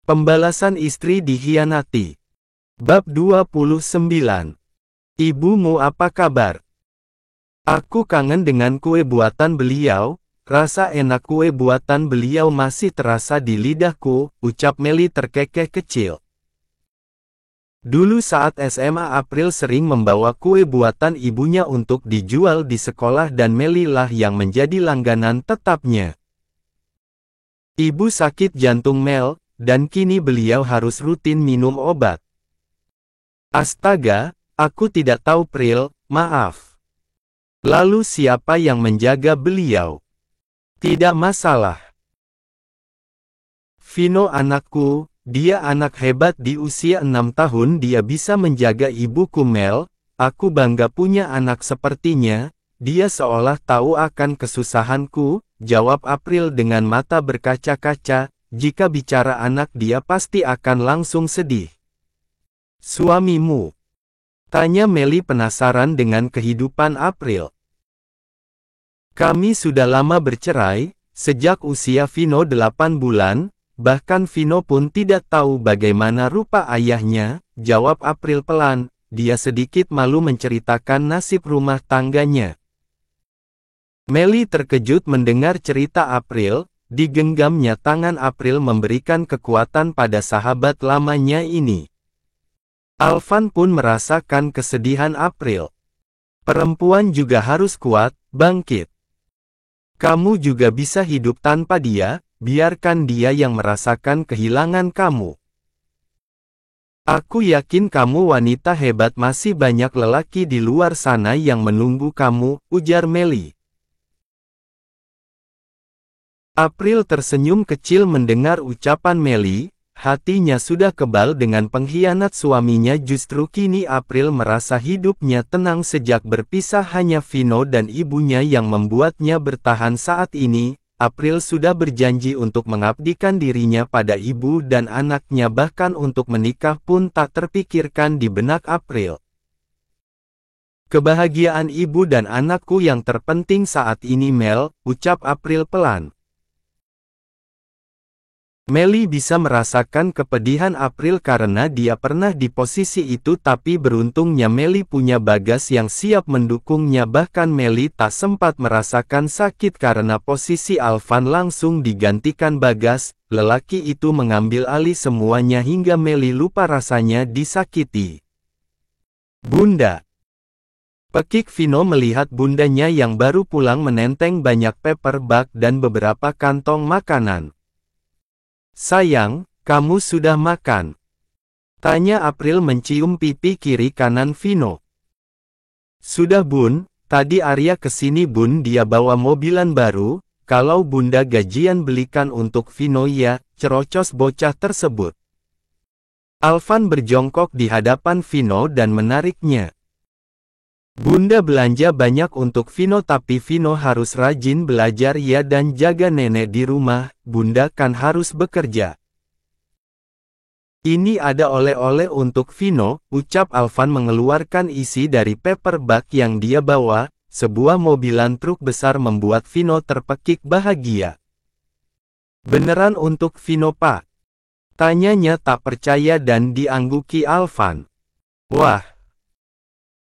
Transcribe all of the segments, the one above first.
Pembalasan istri dikhianati. Bab 29. Ibumu apa kabar? Aku kangen dengan kue buatan beliau, rasa enak kue buatan beliau masih terasa di lidahku, ucap Meli terkekeh kecil. Dulu saat SMA April sering membawa kue buatan ibunya untuk dijual di sekolah dan Meli lah yang menjadi langganan tetapnya. Ibu sakit jantung Mel, dan kini beliau harus rutin minum obat. Astaga, aku tidak tahu Pril, maaf. Lalu siapa yang menjaga beliau? Tidak masalah. Vino anakku, dia anak hebat di usia 6 tahun dia bisa menjaga ibuku Mel, aku bangga punya anak sepertinya, dia seolah tahu akan kesusahanku, jawab April dengan mata berkaca-kaca, jika bicara anak dia pasti akan langsung sedih. Suamimu? Tanya Meli penasaran dengan kehidupan April. Kami sudah lama bercerai, sejak usia Vino 8 bulan, bahkan Vino pun tidak tahu bagaimana rupa ayahnya, jawab April pelan, dia sedikit malu menceritakan nasib rumah tangganya. Meli terkejut mendengar cerita April, digenggamnya tangan April memberikan kekuatan pada sahabat lamanya ini. Alvan pun merasakan kesedihan April. Perempuan juga harus kuat, bangkit. Kamu juga bisa hidup tanpa dia, biarkan dia yang merasakan kehilangan kamu. Aku yakin kamu wanita hebat, masih banyak lelaki di luar sana yang menunggu kamu, ujar Meli. April tersenyum kecil mendengar ucapan Meli, hatinya sudah kebal dengan pengkhianat suaminya. Justru kini April merasa hidupnya tenang sejak berpisah, hanya Vino dan ibunya yang membuatnya bertahan saat ini. April sudah berjanji untuk mengabdikan dirinya pada ibu dan anaknya, bahkan untuk menikah pun tak terpikirkan di benak April. Kebahagiaan ibu dan anakku yang terpenting saat ini Mel, ucap April pelan. Meli bisa merasakan kepedihan April karena dia pernah di posisi itu, tapi beruntungnya Meli punya Bagas yang siap mendukungnya. Bahkan Meli tak sempat merasakan sakit karena posisi Alvan langsung digantikan Bagas, lelaki itu mengambil alih semuanya hingga Meli lupa rasanya disakiti. Bunda. Pekik Vino melihat bundanya yang baru pulang menenteng banyak paper bag dan beberapa kantong makanan. Sayang, kamu sudah makan? Tanya April mencium pipi kiri kanan Vino. Sudah bun, tadi Arya kesini bun, dia bawa mobilan baru, kalau bunda gajian belikan untuk Vino ya, cerocos bocah tersebut. Alvan berjongkok di hadapan Vino dan menariknya. Bunda belanja banyak untuk Vino, tapi Vino harus rajin belajar ya dan jaga nenek di rumah, bunda kan harus bekerja. Ini ada oleh-oleh untuk Vino, ucap Alvan mengeluarkan isi dari paper bag yang dia bawa, sebuah mobilan truk besar membuat Vino terpekik bahagia. Beneran untuk Vino pak? Tanyanya tak percaya dan diangguki Alvan. Wah!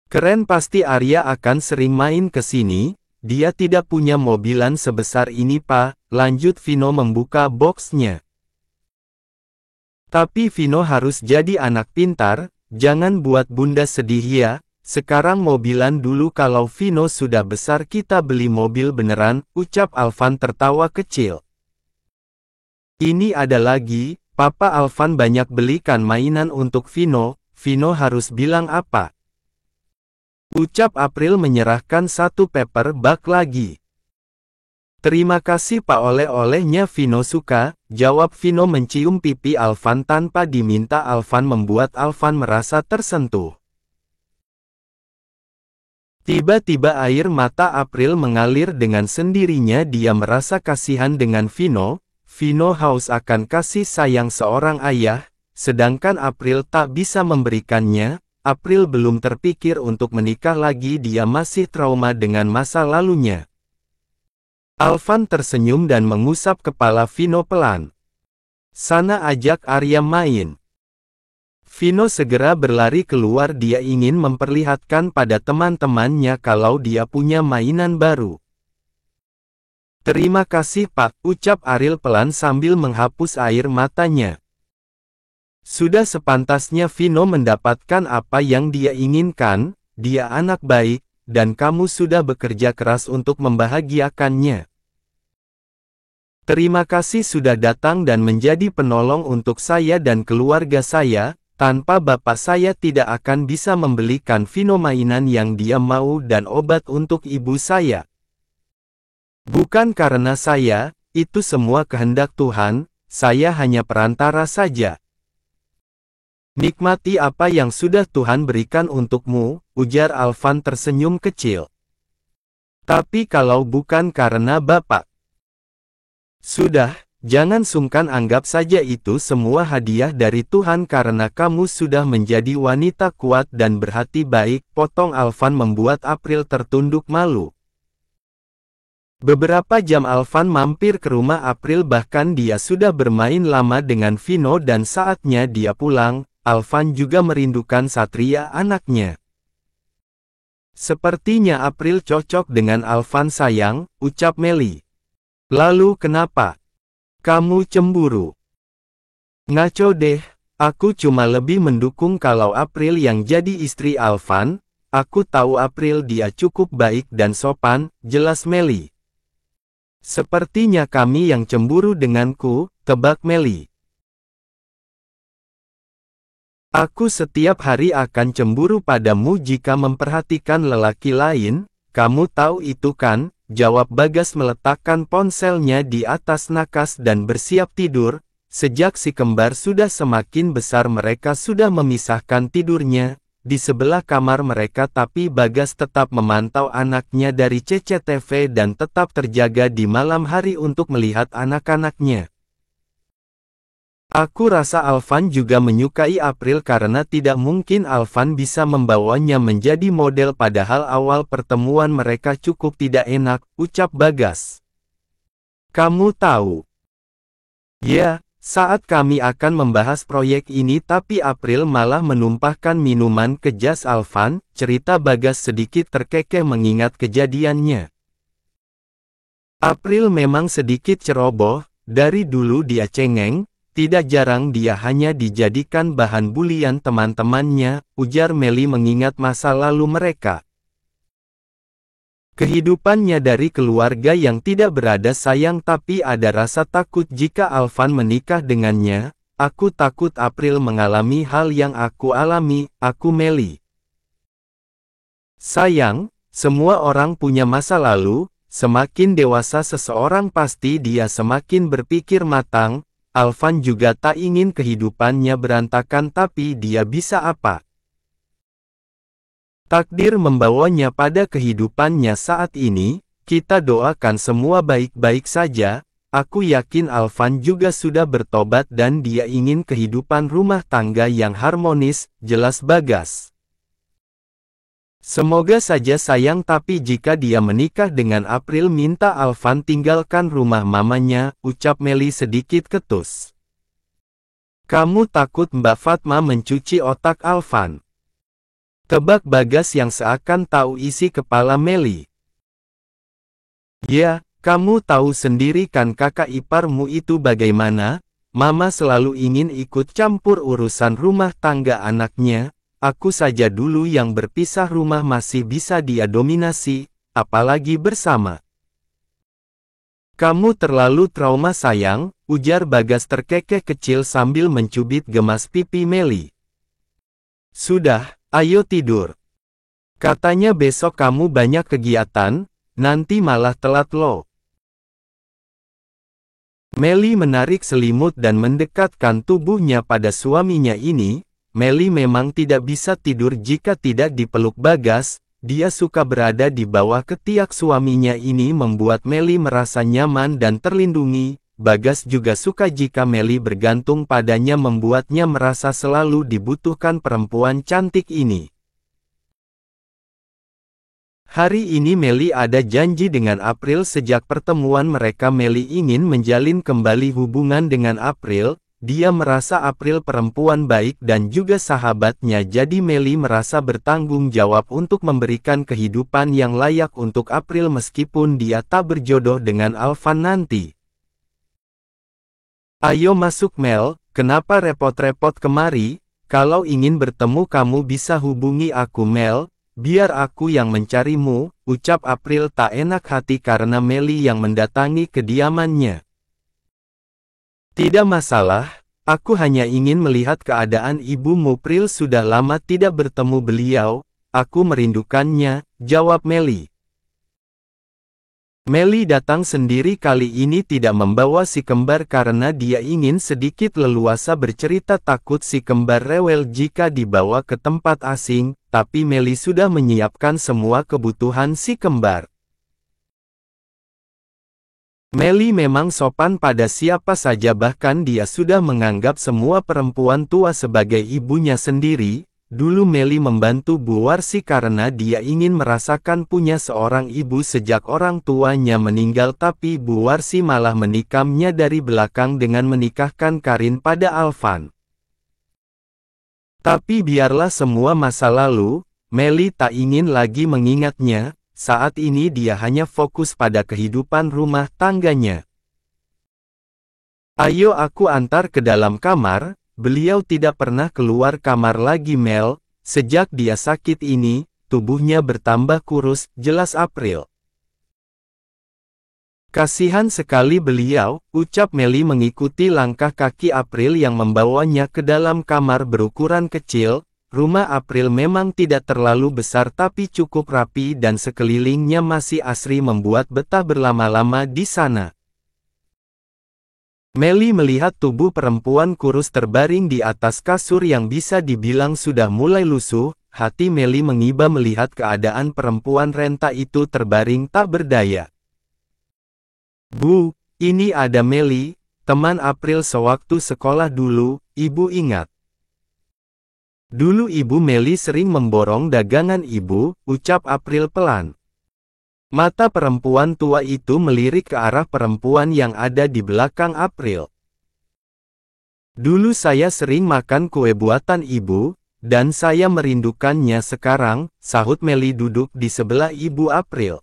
Keren, pasti Arya akan sering main ke sini, dia tidak punya mobilan sebesar ini pak, lanjut Vino membuka boxnya. Tapi Vino harus jadi anak pintar, jangan buat bunda sedih ya, sekarang mobilan dulu, kalau Vino sudah besar kita beli mobil beneran, ucap Alvan tertawa kecil. Ini ada lagi, Papa Alvan banyak belikan mainan untuk Vino, Vino harus bilang apa? Ucap April menyerahkan satu paper bag lagi. Terima kasih pak, oleh-olehnya Vino suka, jawab Vino mencium pipi Alvan tanpa diminta. Alvan membuat Alvan merasa tersentuh. Tiba-tiba air mata April mengalir dengan sendirinya, dia merasa kasihan dengan Vino. Vino haus akan kasih sayang seorang ayah, sedangkan April tak bisa memberikannya. April belum terpikir untuk menikah lagi, dia masih trauma dengan masa lalunya. Alvan tersenyum dan mengusap kepala Vino pelan. Sana ajak Arya main. Vino segera berlari keluar, dia ingin memperlihatkan pada teman-temannya kalau dia punya mainan baru. Terima kasih Pak, ucap Ariel pelan sambil menghapus air matanya. Sudah sepantasnya Vino mendapatkan apa yang dia inginkan, dia anak baik, dan kamu sudah bekerja keras untuk membahagiakannya. Terima kasih sudah datang dan menjadi penolong untuk saya dan keluarga saya. Tanpa bapak saya tidak akan bisa membelikan Vino mainan yang dia mau dan obat untuk ibu saya. Bukan karena saya, itu semua kehendak Tuhan, saya hanya perantara saja. Nikmati apa yang sudah Tuhan berikan untukmu, ujar Alvan tersenyum kecil. Tapi kalau bukan karena Bapak. Sudah, jangan sungkan, anggap saja itu semua hadiah dari Tuhan karena kamu sudah menjadi wanita kuat dan berhati baik, potong Alvan membuat April tertunduk malu. Beberapa jam Alvan mampir ke rumah April, bahkan dia sudah bermain lama dengan Vino dan saatnya dia pulang, Alvan juga merindukan Satria anaknya. Sepertinya April cocok dengan Alvan sayang, ucap Melly. Lalu kenapa? Kamu cemburu? Ngaco deh, aku cuma lebih mendukung kalau April yang jadi istri Alvan, aku tahu April dia cukup baik dan sopan, jelas Melly. Sepertinya kami yang cemburu denganku, tebak Melly. Aku setiap hari akan cemburu padamu jika memperhatikan lelaki lain, kamu tahu itu kan, jawab Bagas meletakkan ponselnya di atas nakas dan bersiap tidur. Sejak si kembar sudah semakin besar mereka sudah memisahkan tidurnya di sebelah kamar mereka, tapi Bagas tetap memantau anaknya dari CCTV dan tetap terjaga di malam hari untuk melihat anak-anaknya. Aku rasa Alvan juga menyukai April karena tidak mungkin Alvan bisa membawanya menjadi model padahal awal pertemuan mereka cukup tidak enak, ucap Bagas. Kamu tahu? Ya. Saat kami akan membahas proyek ini tapi April malah menumpahkan minuman ke jas Alvan, cerita Bagas sedikit terkekeh mengingat kejadiannya. April memang sedikit ceroboh, dari dulu dia cengeng, tidak jarang dia hanya dijadikan bahan bulian teman-temannya, ujar Melly mengingat masa lalu mereka. Kehidupannya dari keluarga yang tidak berada sayang, tapi ada rasa takut jika Alvan menikah dengannya. Aku takut April mengalami hal yang aku alami, aku Melly. Sayang, semua orang punya masa lalu, semakin dewasa seseorang pasti dia semakin berpikir matang. Alvan juga tak ingin kehidupannya berantakan, tapi dia bisa apa? Takdir membawanya pada kehidupannya saat ini, kita doakan semua baik-baik saja. Aku yakin Alvan juga sudah bertobat dan dia ingin kehidupan rumah tangga yang harmonis, jelas Bagas. Semoga saja sayang, tapi jika dia menikah dengan April minta Alvan tinggalkan rumah mamanya, ucap Melly sedikit ketus. Kamu takut Mbak Fatma mencuci otak Alvan? Tebak Bagas yang seakan tahu isi kepala Melly. Ya, kamu tahu sendiri kan kakak iparmu itu bagaimana? Mama selalu ingin ikut campur urusan rumah tangga anaknya. Aku saja dulu yang berpisah rumah masih bisa dia dominasi, apalagi bersama. Kamu terlalu trauma sayang, ujar Bagas terkekeh kecil sambil mencubit gemas pipi Melly. Sudah. Ayo tidur. Katanya besok kamu banyak kegiatan, nanti malah telat loh. Melly menarik selimut dan mendekatkan tubuhnya pada suaminya ini. Melly memang tidak bisa tidur jika tidak dipeluk Bagas, dia suka berada di bawah ketiak suaminya, ini membuat Melly merasa nyaman dan terlindungi. Bagas juga suka jika Melly bergantung padanya, membuatnya merasa selalu dibutuhkan perempuan cantik ini. Hari ini Melly ada janji dengan April. Sejak pertemuan mereka Melly ingin menjalin kembali hubungan dengan April. dia merasa April perempuan baik dan juga sahabatnya, jadi Melly merasa bertanggung jawab untuk memberikan kehidupan yang layak untuk April meskipun dia tak berjodoh dengan Alvan nanti. Ayo masuk Mel, kenapa repot-repot kemari? Kalau ingin bertemu kamu bisa hubungi aku Mel, biar aku yang mencarimu, ucap April tak enak hati karena Melly yang mendatangi kediamannya. Tidak masalah, aku hanya ingin melihat keadaan ibumu. April sudah lama tidak bertemu beliau, aku merindukannya, jawab Melly. Melly datang sendiri kali ini tidak membawa si kembar karena dia ingin sedikit leluasa bercerita, takut si kembar rewel jika dibawa ke tempat asing, tapi Melly sudah menyiapkan semua kebutuhan si kembar. Melly memang sopan pada siapa saja, bahkan dia sudah menganggap semua perempuan tua sebagai ibunya sendiri. Dulu Melly membantu Bu Warsi karena dia ingin merasakan punya seorang ibu sejak orang tuanya meninggal, tapi Bu Warsi malah menikamnya dari belakang dengan menikahkan Karin pada Alvan. Tapi biarlah semua masa lalu, Melly tak ingin lagi mengingatnya. Saat ini dia hanya fokus pada kehidupan rumah tangganya. Ayo aku antar ke dalam kamar, beliau tidak pernah keluar kamar lagi Mel, sejak dia sakit ini, tubuhnya bertambah kurus, jelas April. Kasihan sekali beliau, ucap Melly mengikuti langkah kaki April yang membawanya ke dalam kamar berukuran kecil. Rumah April memang tidak terlalu besar tapi cukup rapi dan sekelilingnya masih asri membuat betah berlama-lama di sana. Melly melihat tubuh perempuan kurus terbaring di atas kasur yang bisa dibilang sudah mulai lusuh, hati Melly mengiba melihat keadaan perempuan renta itu terbaring tak berdaya. Bu, ini ada Melly, teman April sewaktu sekolah dulu, ibu ingat. Dulu ibu Melly sering memborong dagangan ibu, ucap April pelan. Mata perempuan tua itu melirik ke arah perempuan yang ada di belakang April. Dulu saya sering makan kue buatan ibu, dan saya merindukannya sekarang, sahut Melly duduk di sebelah ibu April.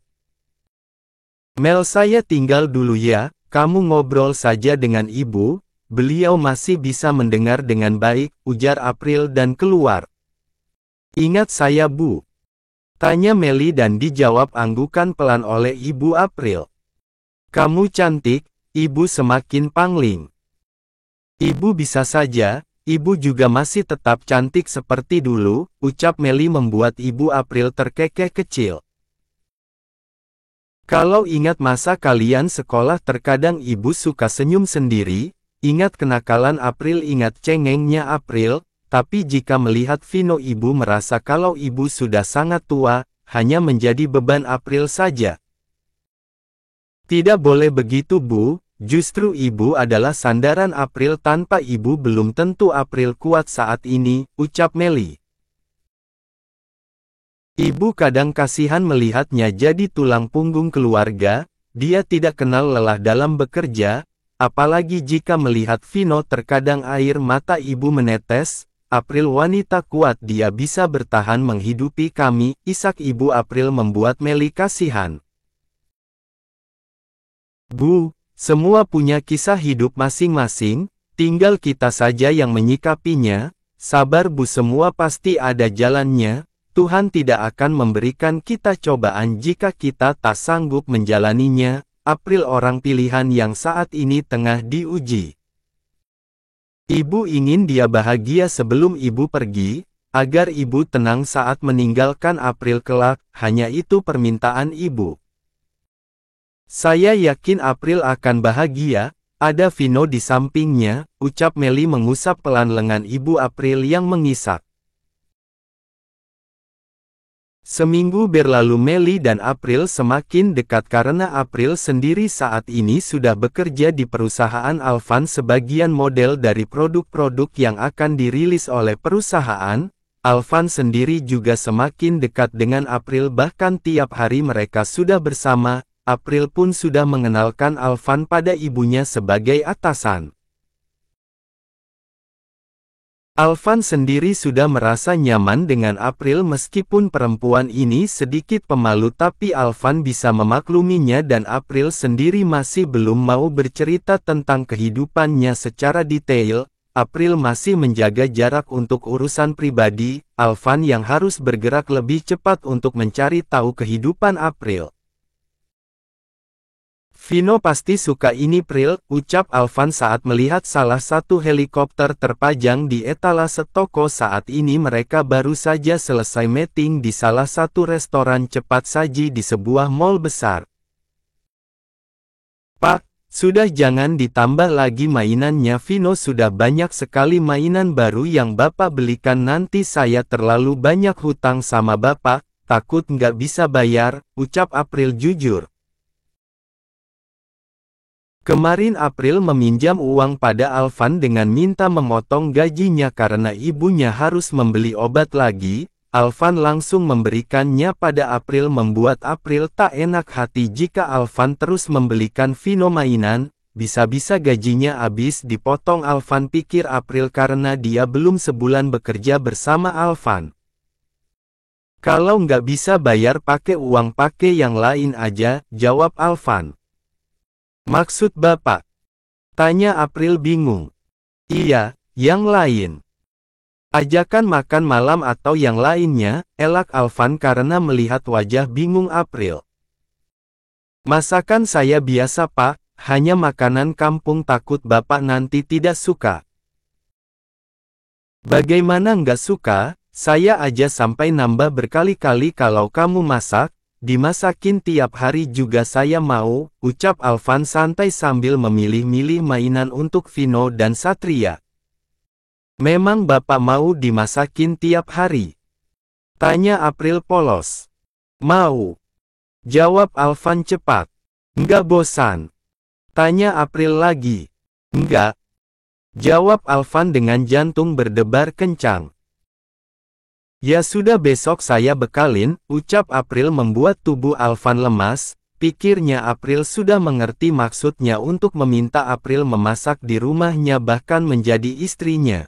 Mel, saya tinggal dulu ya, kamu ngobrol saja dengan ibu. Beliau masih bisa mendengar dengan baik, ujar April dan keluar. Ingat saya Bu? Tanya Melly dan dijawab anggukan pelan oleh Ibu April. Kamu cantik, Ibu semakin pangling. Ibu bisa saja, Ibu juga masih tetap cantik seperti dulu, ucap Melly membuat Ibu April terkekeh kecil. Kalau ingat masa kalian sekolah terkadang Ibu suka senyum sendiri. Ingat kenakalan April, ingat cengengnya April, tapi jika melihat Vino ibu merasa kalau ibu sudah sangat tua, hanya menjadi beban April saja. Tidak boleh begitu Bu, justru ibu adalah sandaran April, tanpa ibu belum tentu April kuat saat ini, ucap Melly. Ibu kadang kasihan melihatnya jadi tulang punggung keluarga, dia tidak kenal lelah dalam bekerja. Apalagi jika melihat Vino terkadang air mata ibu menetes, April wanita kuat, dia bisa bertahan menghidupi kami, isak ibu April membuat Melly kasihan. Bu, semua punya kisah hidup masing-masing, tinggal kita saja yang menyikapinya, sabar Bu, semua pasti ada jalannya, Tuhan tidak akan memberikan kita cobaan jika kita tak sanggup menjalaninya. April orang pilihan yang saat ini tengah diuji. Ibu ingin dia bahagia sebelum ibu pergi, agar ibu tenang saat meninggalkan April kelak, hanya itu permintaan ibu. Saya yakin April akan bahagia, ada Vino di sampingnya, ucap Melly mengusap pelan lengan ibu April yang mengisak. Seminggu berlalu, Melly dan April semakin dekat karena April sendiri saat ini sudah bekerja di perusahaan Alvan sebagian model dari produk-produk yang akan dirilis oleh perusahaan. Alvan sendiri juga semakin dekat dengan April, bahkan tiap hari mereka sudah bersama. April pun sudah mengenalkan Alvan pada ibunya sebagai atasan. Alvan sendiri sudah merasa nyaman dengan April meskipun perempuan ini sedikit pemalu, tapi Alvan bisa memakluminya dan April sendiri masih belum mau bercerita tentang kehidupannya secara detail. April masih menjaga jarak untuk urusan pribadi, Alvan yang harus bergerak lebih cepat untuk mencari tahu kehidupan April. Vino pasti suka ini Pril, ucap Alvan saat melihat salah satu helikopter terpajang di etalase toko. Saat ini mereka baru saja selesai meeting di salah satu restoran cepat saji di sebuah mall besar. Pak, sudah jangan ditambah lagi mainannya. Vino, sudah banyak sekali mainan baru yang Bapak belikan, nanti saya terlalu banyak hutang sama Bapak, takut nggak bisa bayar, ucap April jujur. Kemarin April meminjam uang pada Alvan dengan minta memotong gajinya karena ibunya harus membeli obat lagi. Alvan langsung memberikannya pada April, membuat April tak enak hati jika Alvan terus membelikan Vino mainan. Bisa-bisa gajinya habis dipotong, Alvan pikir April, karena dia belum sebulan bekerja bersama Alvan. Kalau nggak bisa bayar pakai uang, pakai yang lain aja, jawab Alvan. Maksud Bapak? Tanya April bingung. Iya, yang lain. Ajakan makan malam atau yang lainnya, elak Alvan karena melihat wajah bingung April. Masakan saya biasa Pak, hanya makanan kampung, takut Bapak nanti tidak suka. Bagaimana nggak suka? Saya aja sampai nambah berkali-kali kalau kamu masak. Dimasakin tiap hari juga saya mau, ucap Alvan santai sambil memilih-milih mainan untuk Vino dan Satria. Memang Bapak mau dimasakin tiap hari? Tanya April polos. Mau, jawab Alvan cepat. Nggak bosan? Tanya April lagi. Nggak, jawab Alvan dengan jantung berdebar kencang. Ya sudah, besok saya bekalin, ucap April membuat tubuh Alvan lemas. Pikirnya April sudah mengerti maksudnya untuk meminta April memasak di rumahnya, bahkan menjadi istrinya.